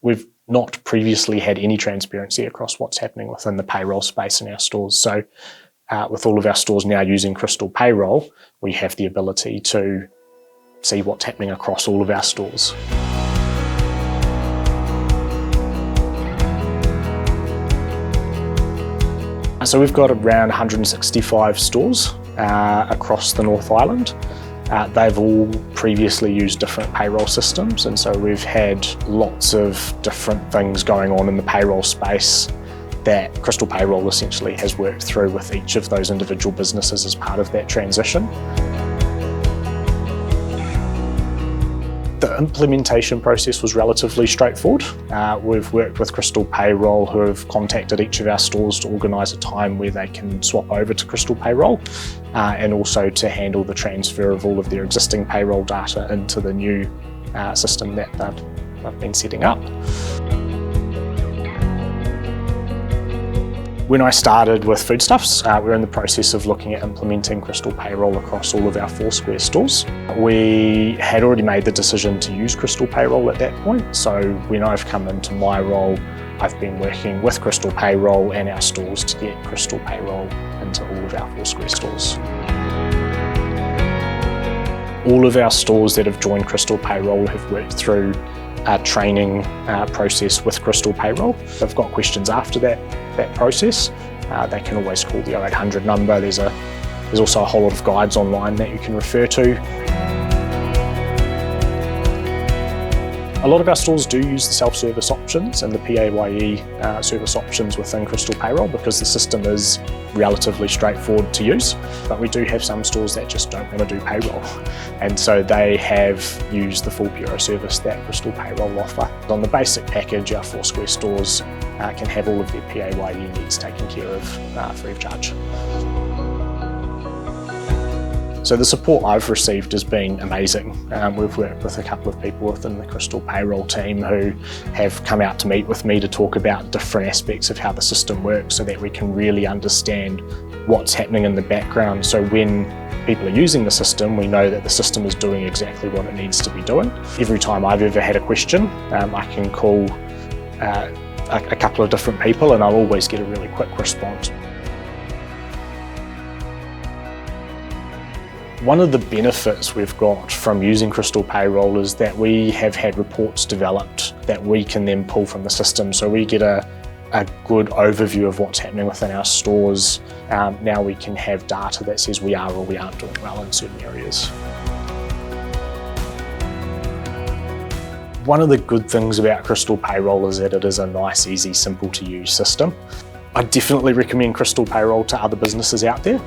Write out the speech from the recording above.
we've not previously had any transparency across what's happening within the payroll space in our stores. So with all of our stores now using Crystal Payroll, we have the ability to see what's happening across all of our stores. So we've got around 165 stores across the North Island. They've all previously used different payroll systems, and so we've had lots of different things going on in the payroll space that Crystal Payroll essentially has worked through with each of those individual businesses as part of that transition. The implementation process was relatively straightforward. We've worked with Crystal Payroll, who have contacted each of our stores to organise a time where they can swap over to Crystal Payroll and also to handle the transfer of all of their existing payroll data into the new system that they've been setting up. When I started with Foodstuffs, we were in the process of looking at implementing Crystal Payroll across all of our Foursquare stores. We had already made the decision to use Crystal Payroll at that point, so when I've come into my role, I've been working with Crystal Payroll and our stores to get Crystal Payroll into all of our Foursquare stores. All of our stores that have joined Crystal Payroll have worked through a training process with Crystal Payroll. If they've got questions after that process, they can always call the 0800 number. There's also a whole lot of guides online that you can refer to. A lot of our stores do use the self-service options and the PAYE service options within Crystal Payroll because the system is relatively straightforward to use, but we do have some stores that just don't want to do payroll, and so they have used the full bureau service that Crystal Payroll offer. On the basic package, our Foursquare stores can have all of their PAYE needs taken care of free of charge. So the support I've received has been amazing. We've worked with a couple of people within the Crystal Payroll team who have come out to meet with me to talk about different aspects of how the system works so that we can really understand what's happening in the background. So when people are using the system, we know that the system is doing exactly what it needs to be doing. Every time I've ever had a question, I can call a couple of different people and I'll always get a really quick response. One of the benefits we've got from using Crystal Payroll is that we have had reports developed that we can then pull from the system. So we get a good overview of what's happening within our stores. Now we can have data that says we are or we aren't doing well in certain areas. One of the good things about Crystal Payroll is that it is a nice, easy, simple to use system. I definitely recommend Crystal Payroll to other businesses out there.